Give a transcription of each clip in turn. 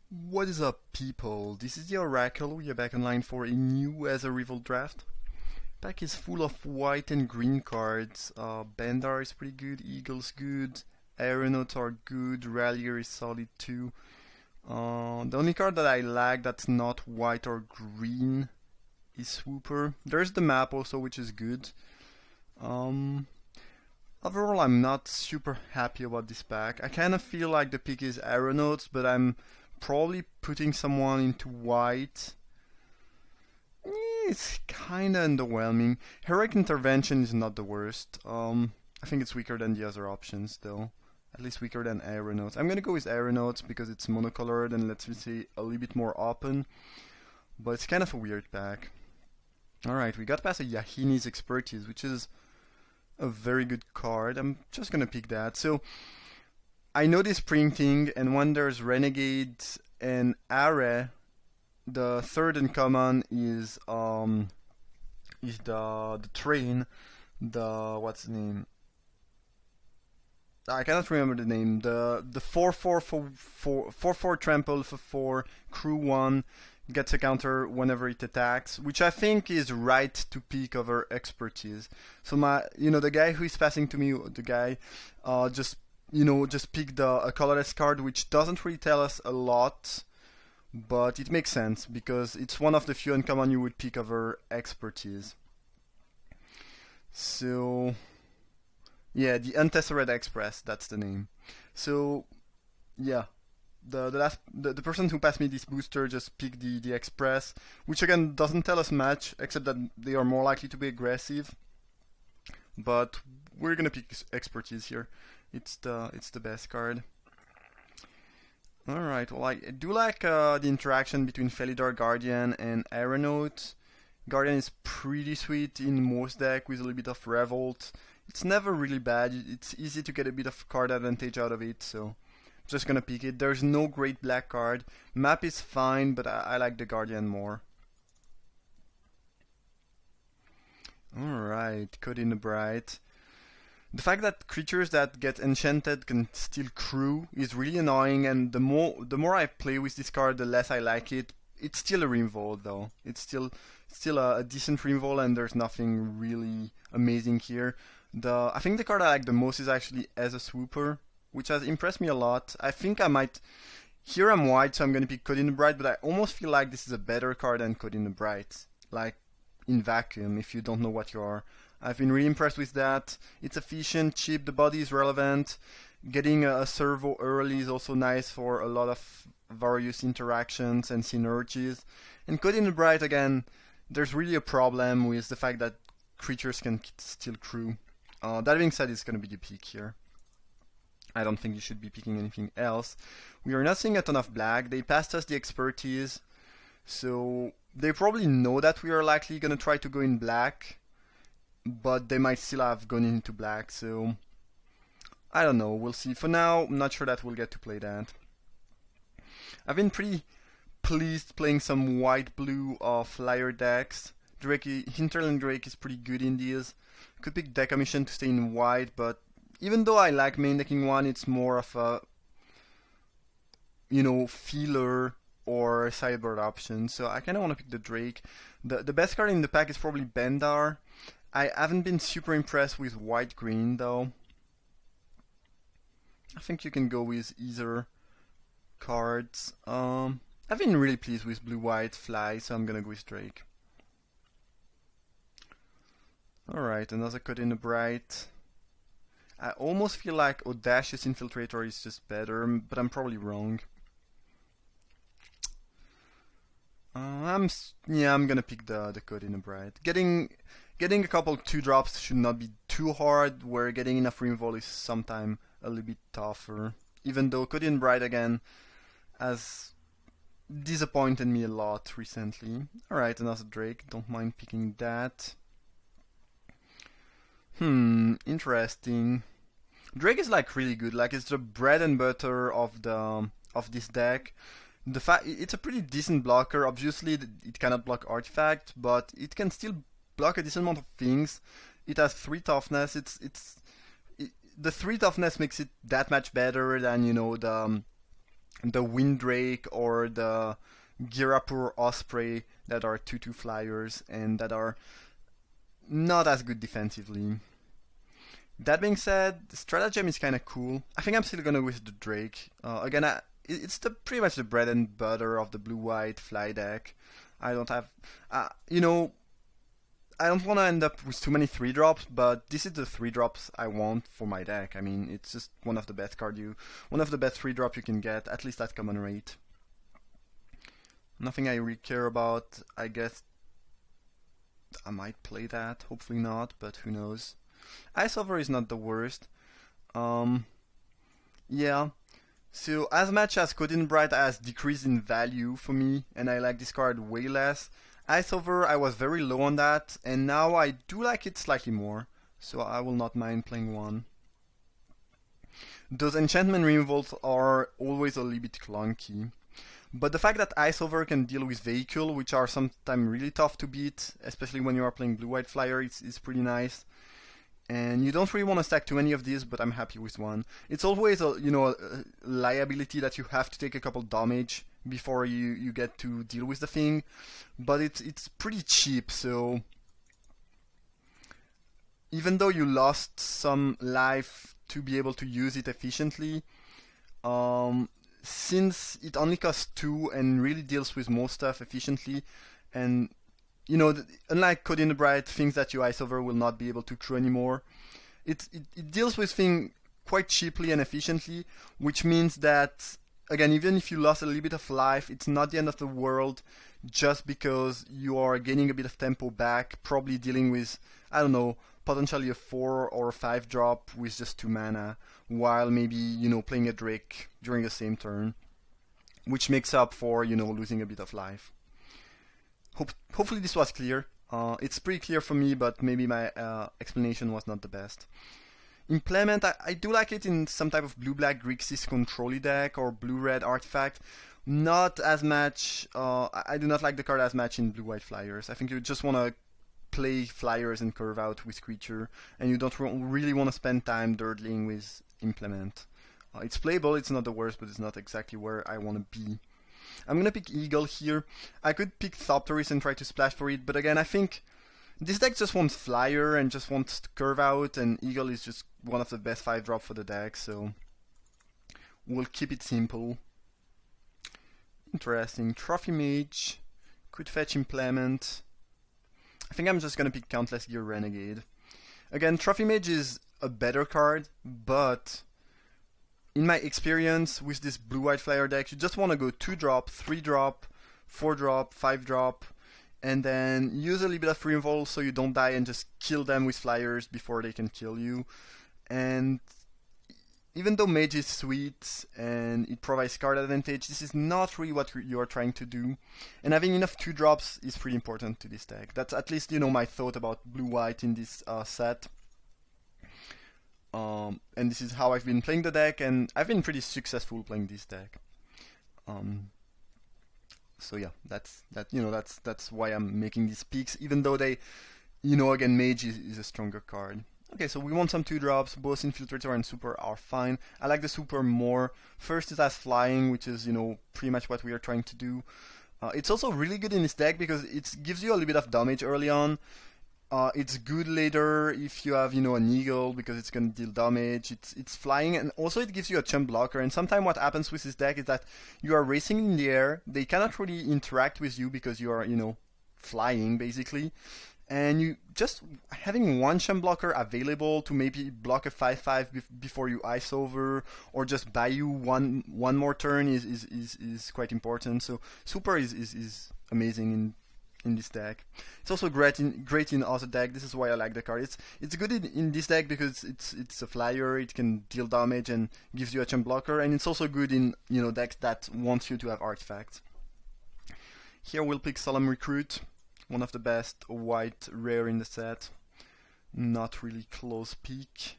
What is up, people? This is the Oracle. We are back online for a new Aether Revolt draft. Pack is full of white and green cards. Bandar is pretty good, Eagle's good, Aeronauts are good, Rallier is solid too. The only card that I like that's not white or green is Swooper. There's the map also, which is good. Um, Overall, I'm not super happy about this pack. I kind of feel like the pick is Aeronauts, but I'm probably putting someone into white. It's kinda underwhelming. Heroic Intervention is not the worst. I think it's weaker than the other options though. At least weaker than Aeronauts. I'm gonna go with Aeronauts because it's monocolored and lets me see a little bit more open. But it's kind of a weird pack. Alright, we got past a Yahini's Expertise, which is a very good card. I'm just gonna pick that. So I know this printing, and when there's Renegade and Are, the third uncommon is the train, the what's the name? I cannot remember the name. The 4/4 trample for 4 crew 1 gets a counter whenever it attacks, which I think is right to pick over expertise. So the guy who is passing to me, the guy, just picked a colorless card, which doesn't really tell us a lot, but it makes sense because it's one of the few uncommon you would pick over expertise. So yeah, the Untessered Express, that's the name. So yeah, the person who passed me this booster just picked the Express, which again doesn't tell us much except that they are more likely to be aggressive. But we're gonna pick Expertise here. It's the best card. Alright, well I do like the interaction between Felidar Guardian and Aeronaut. Guardian is pretty sweet in most deck with a little bit of Revolt. It's never really bad, it's easy to get a bit of card advantage out of it, so I'm just gonna pick it. There's no great black card. Map is fine, but I like the Guardian more. Alright, Code in the Bright. The fact that creatures that get enchanted can still crew is really annoying, and the more I play with this card, the less I like it. It's still a Revolt though. It's still a decent Revolt, and there's nothing really amazing here. I think the card I like the most is actually as a Swooper, which has impressed me a lot. I think I might. Here I'm white, so I'm gonna pick Code in the Bright, but I almost feel like this is a better card than Code in the Bright. Like in vacuum, if you don't know what you are. I've been really impressed with that. It's efficient, cheap, the body is relevant. Getting a servo early is also nice for a lot of various interactions and synergies. And Code in the Bright, again, there's really a problem with the fact that creatures can still crew. That being said, it's going to be the pick here. I don't think you should be picking anything else. We are not seeing a ton of black. They passed us the expertise, so they probably know that we are likely going to try to go in black, but they might still have gone into black, so I don't know, we'll see. For now, I'm not sure that we'll get to play that. I've been pretty pleased playing some white-blue flyer decks. Hinterland Drake is pretty good in these. Could pick Decommission to stay in white, but even though I like main decking one, it's more of a, feeler or sideboard option, so I kinda wanna pick the Drake. The best card in the pack is probably Bendar. I haven't been super impressed with white-green though. I think you can go with either cards. I've been really pleased with blue-white fly, so I'm gonna go with Drake. Alright, another Code in the Bright. I almost feel like Audacious Infiltrator is just better, but I'm probably wrong. I'm gonna pick the Code in the Bright. Getting a couple 2-drops should not be too hard, where getting enough Revolt is sometimes a little bit tougher. Even though Code in the Bright again has disappointed me a lot recently. Alright, another Drake, don't mind picking that. Interesting. Drake is like really good, like it's the bread and butter of this deck. It's a pretty decent blocker. Obviously it cannot block artifact, but it can still block a decent amount of things. It has 3 toughness. The 3 toughness makes it that much better than the Windrake or the Girapur Osprey that are 2/2 flyers and that are not as good defensively. That being said, Stratagem is kind of cool. I think I'm still gonna go with the Drake. Again, it's pretty much the bread and butter of the blue-white fly deck. I don't have, you know, I don't want to end up with too many 3-drops, but this is the 3-drops I want for my deck. I mean, it's just one of the best one of the best 3-drop you can get, at least at common rate. Nothing I really care about. I guess I might play that. Hopefully not, but who knows. Ice Over is not the worst. Yeah. So as much as Codin Bright has decreased in value for me, and I like this card way less, Ice Over I was very low on that, and now I do like it slightly more, so I will not mind playing one. Those enchantment removals are always a little bit clunky. But the fact that Ice Over can deal with Vehicle, which are sometimes really tough to beat, especially when you are playing Blue-White Flyer, is pretty nice. And you don't really want to stack too many of these, but I'm happy with one. It's always a liability that you have to take a couple damage before you get to deal with the thing, but it's pretty cheap. So even though you lost some life to be able to use it efficiently, since it only costs 2 and really deals with most stuff efficiently, and unlike Code in the Bright, things that you ice over will not be able to crew anymore. It deals with things quite cheaply and efficiently, which means that, again, even if you lost a little bit of life, it's not the end of the world just because you are gaining a bit of tempo back, probably dealing with, I don't know, potentially a 4 or a 5 drop with just 2 mana, while maybe, playing a Drake during the same turn, which makes up for, losing a bit of life. Hopefully this was clear. It's pretty clear for me, but maybe my explanation was not the best. Implement, I do like it in some type of blue-black Grixis control deck or blue-red artifact. Not as much, I do not like the card as much in blue-white flyers. I think you just want to play flyers and curve out with creature, and you don't really want to spend time durdling with Implement. It's playable, it's not the worst, but it's not exactly where I want to be. I'm gonna pick Eagle here. I could pick Thopterus and try to splash for it, but again, I think this deck just wants Flyer and just wants to curve out, and Eagle is just one of the best 5-drop for the deck, so we'll keep it simple. Interesting. Trophy Mage. Could fetch Implement. I think I'm just gonna pick Countless Gear Renegade. Again, Trophy Mage is a better card, but in my experience with this blue-white flyer deck, you just want to go 2-drop, 3-drop, 4-drop, 5-drop, and then use a little bit of removal so you don't die and just kill them with flyers before they can kill you. And even though Mage is sweet and it provides card advantage, this is not really what you are trying to do. And having enough 2-drops is pretty important to this deck. That's at least, my thought about blue-white in this set. And this is how I've been playing the deck, and I've been pretty successful playing this deck. So yeah, that's why I'm making these picks, even though they, again, Mage is a stronger card. Okay, so we want some 2-drops. Both Infiltrator and Super are fine. I like the Super more. First, it has Flying, which is pretty much what we are trying to do. It's also really good in this deck because it gives you a little bit of damage early on. It's good later if you have, an Eagle because it's going to deal damage. It's flying, and also it gives you a chump blocker. And sometimes what happens with this deck is that you are racing in the air. They cannot really interact with you because you are, flying basically. And you just having one chump blocker available to maybe block a 5/5 before you ice over, or just buy you one more turn is quite important. So Super is amazing in this deck. It's also great in other deck. This is why I like the card. It's good in this deck because it's a flyer. It can deal damage and gives you a chump blocker, and it's also good in decks that wants you to have artifacts. Here we'll pick Solemn Recruit, one of the best white rare in the set. Not really close pick.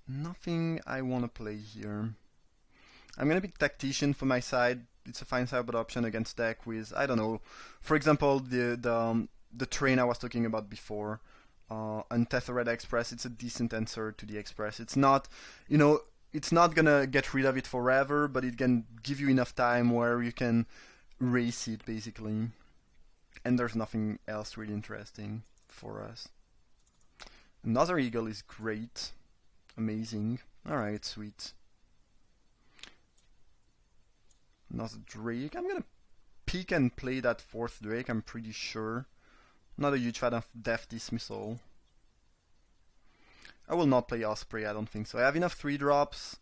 Nothing I want to play here. I'm gonna pick Tactician for my side. It's a fine sideboard option against deck with, I don't know, for example, the train I was talking about before, Untethered Express. It's a decent answer to the Express. It's not, it's not gonna get rid of it forever, but it can give you enough time where you can race it basically. And there's nothing else really interesting for us. Another eagle is great. Amazing. Alright, sweet. Another drake. I'm gonna pick and play that fourth drake, I'm pretty sure. Not a huge fan of Death Dismissal. I will not play Osprey, I don't think so. I have enough 3-drops,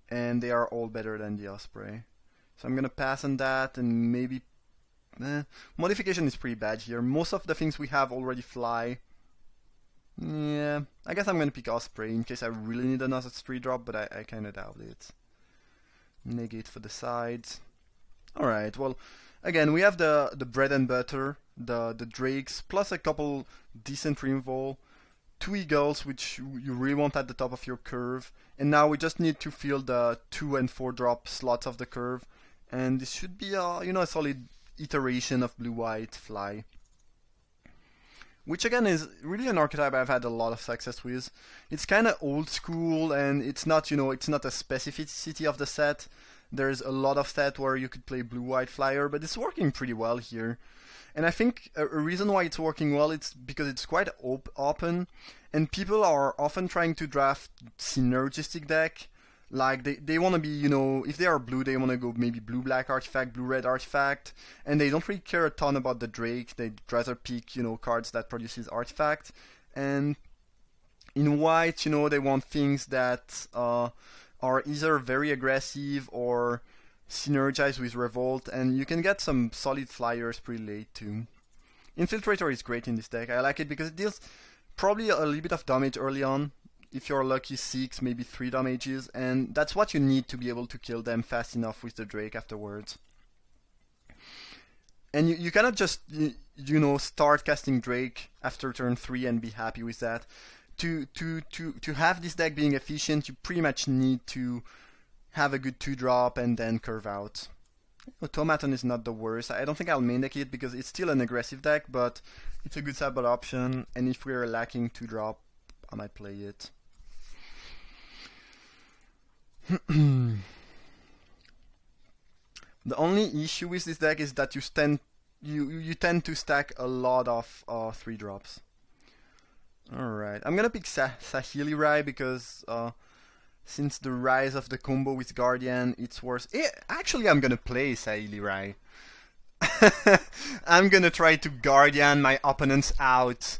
and they are all better than the Osprey. So I'm gonna pass on that, and maybe... Modification is pretty bad here. Most of the things we have already fly. Yeah, I guess I'm gonna pick Osprey in case I really need another 3-drop, but I kinda doubt it. Negate for the sides. Alright, well, again, we have the bread and butter, the drakes, plus a couple decent removal, 2 eagles, which you really want at the top of your curve, and now we just need to fill the 2 and 4-drop slots of the curve, and this should be a solid iteration of blue-white fly. Which again is really an archetype I've had a lot of success with. It's kind of old school, and it's not a specificity of the set. There's a lot of set where you could play blue-white flyer, but it's working pretty well here. And I think a reason why it's working well is because it's quite open, and people are often trying to draft synergistic deck. Like they want to be, if they are blue, they want to go maybe blue-black artifact, blue-red artifact, and they don't really care a ton about the drake. They'd rather pick, cards that produces artifact. And in white, they want things that are either very aggressive or synergize with Revolt, and you can get some solid flyers pretty late too. Infiltrator is great in this deck. I like it because it deals probably a little bit of damage early on. If you're lucky, 6, maybe 3 damages, and that's what you need to be able to kill them fast enough with the Drake afterwards. And you cannot just, start casting Drake after turn 3 and be happy with that. To have this deck being efficient, you pretty much need to have a good 2-drop and then curve out. Automaton is not the worst. I don't think I'll main deck it because it's still an aggressive deck, but it's a good sideboard option, and if we're lacking 2-drop, I might play it. The only issue with this deck is that you tend to stack a lot of 3-drops. Alright, I'm gonna pick Saheeli Rai because since the rise of the combo with Guardian, it's worse. Actually, I'm gonna play Saheeli Rai. I'm gonna try to Guardian my opponents out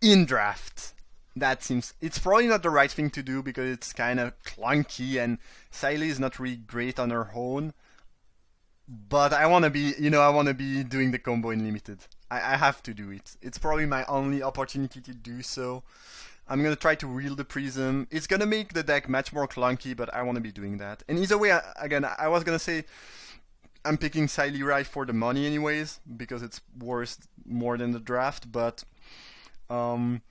in draft. It's probably not the right thing to do because it's kind of clunky and Saheeli is not really great on her own. But I want to be doing the combo in limited. I have to do it. It's probably my only opportunity to do so. I'm gonna try to reel the Prism. It's gonna make the deck much more clunky, but I want to be doing that. And either way, I was gonna say I'm picking Saheeli Rai for the money anyways because it's worth more than the draft, but I'm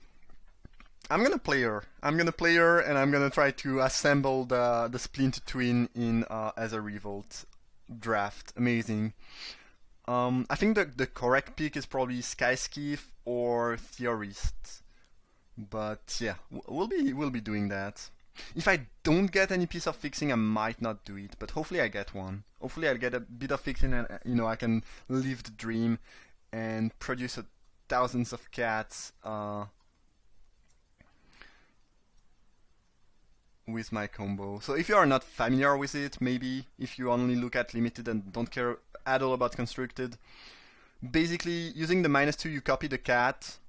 gonna play her. And I'm gonna try to assemble the Splinter Twin in Aether Revolt draft. Amazing. I think the correct pick is probably Skyskiff or Theorist. But yeah, we'll be doing that. If I don't get any piece of fixing, I might not do it. But hopefully I get one. Hopefully I'll get a bit of fixing, and I can live the dream and produce thousands of cats. With my combo. So if you are not familiar with it, maybe if you only look at limited and don't care at all about constructed, basically using the -2 you copy the cat,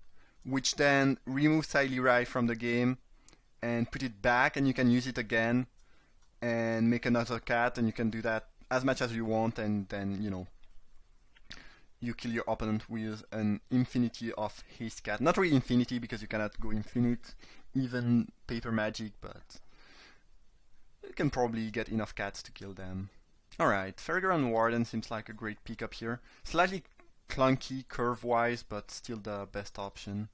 which then removes Saheeli Rai from the game and put it back, and you can use it again and make another cat, and you can do that as much as you want, and then you kill your opponent with an infinity of haste cat. Not really infinity because you cannot go infinite, even paper magic, but you can probably get enough cats to kill them. Alright, Ferryground Warden seems like a great pickup here. Slightly clunky curve-wise, but still the best option.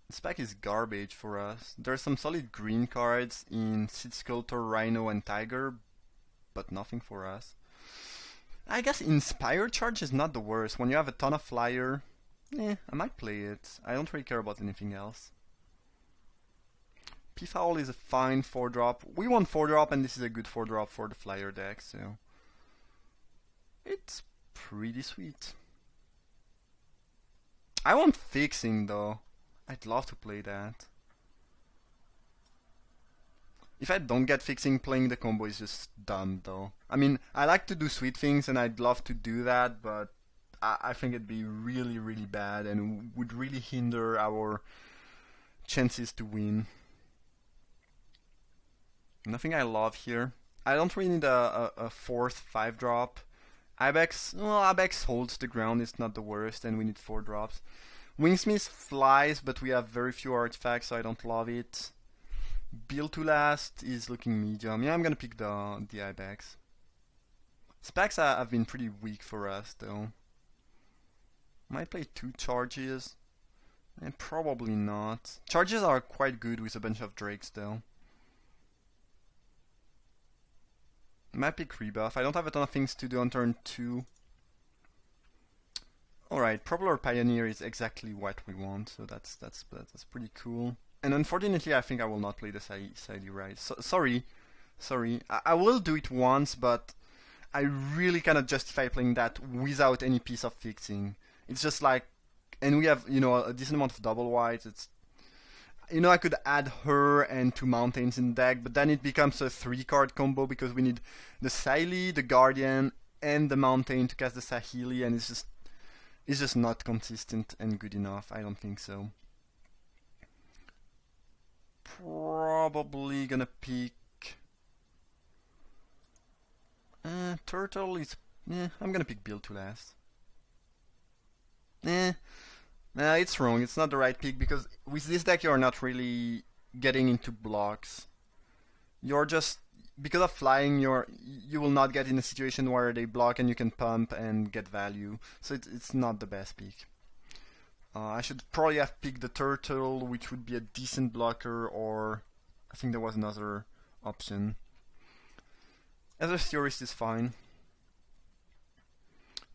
Spec is garbage for us. There's some solid green cards in Seed Sculptor, Rhino, and Tiger, but nothing for us. I guess Inspired Charge is not the worst. When you have a ton of flyer, I might play it. I don't really care about anything else. Peafowl is a fine 4-drop. We want 4-drop, and this is a good 4-drop for the flyer deck, so it's pretty sweet. I want fixing though. I'd love to play that. If I don't get fixing, playing the combo is just dumb though. I mean, I like to do sweet things and I'd love to do that, but I think it'd be really, really bad and would really hinder our chances to win. Nothing I love here. I don't really need a fourth 5-drop. Ibex, well, Ibex holds the ground, it's not the worst, and we need 4 drops. Wingsmith flies, but we have very few artifacts, so I don't love it. Build to last is looking medium. Yeah, I'm gonna pick the Ibex. Specs have been pretty weak for us, though. Might play 2 charges, and probably not. Charges are quite good with a bunch of drakes, though. Might pick rebuff. I don't have a ton of things to do on turn 2. Alright, Propeller Pioneer is exactly what we want, so that's pretty cool. And unfortunately, I think I will not play the Siley Rise. So, sorry. I will do it once, but I really cannot justify playing that without any piece of fixing. It's just like, and we have, you know, a decent amount of double whites. It's, you know, I could add her and 2 mountains in the deck, but then it becomes a 3-card combo because we need the Siley, the Guardian, and the mountain to cast the Saheeli, and it's just not consistent and good enough. I don't think so. Probably gonna pick Turtle is. I'm gonna pick Build to last. It's wrong. It's not the right pick because with this deck you're not really getting into blocks. You're just, because of flying, you will not get in a situation where they block and you can pump and get value. So it's not the best pick. I should probably have picked the Turtle, which would be a decent blocker, or I think there was another option. Aether Theorist is fine.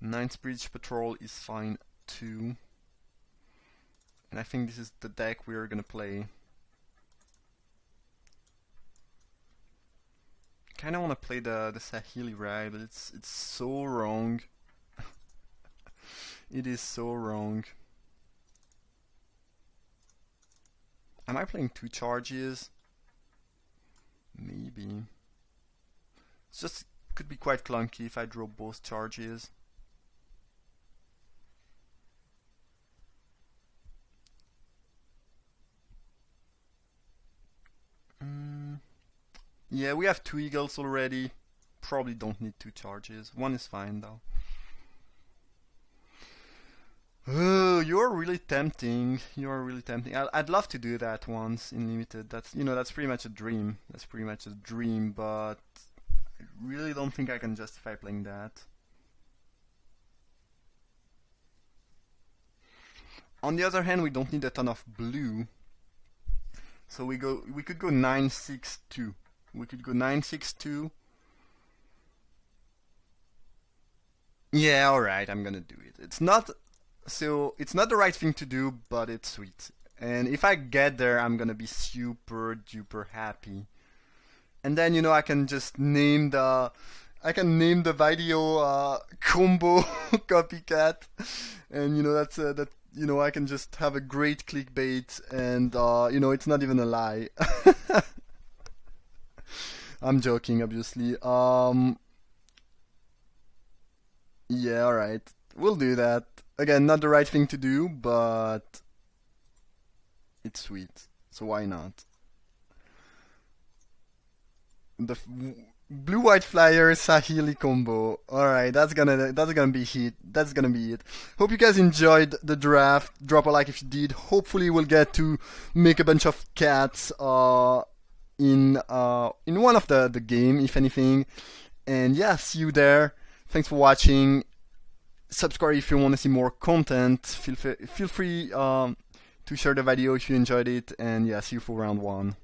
Ninth Bridge Patrol is fine too. And I think this is the deck we're gonna play. Kinda wanna play the Saheeli Ride, but it's so wrong. It is so wrong. Am I playing 2 charges? Maybe. It's just could be quite clunky if I draw both charges. Yeah, we have 2 eagles already. Probably don't need 2 charges. 1 is fine though. Oh, you're really tempting. You're really tempting. I'd love to do that once in limited. That's, you know, that's pretty much a dream. That's pretty much a dream, but I really don't think I can justify playing that. On the other hand, we don't need a ton of blue. So we could go 9-6-2. We could go 9-6-2. Yeah, alright, I'm gonna do it. It's not the right thing to do, but it's sweet. And if I get there, I'm gonna be super duper happy. And then, you know, I can just name the video combo copycat, and you know that you know, I can just have a great clickbait, and you know, it's not even a lie. I'm joking, obviously. Yeah, alright. We'll do that. Again, not the right thing to do, but it's sweet. So why not? The blue-white flyer Saheeli combo. Alright, that's gonna be hit. That's gonna be it. Hope you guys enjoyed the draft. Drop a like if you did. Hopefully we'll get to make a bunch of cats in one of the game, if anything. And yeah, see you there. Thanks for watching. Subscribe if you want to see more content. Feel free to share the video if you enjoyed it. And yeah, see you for round 1.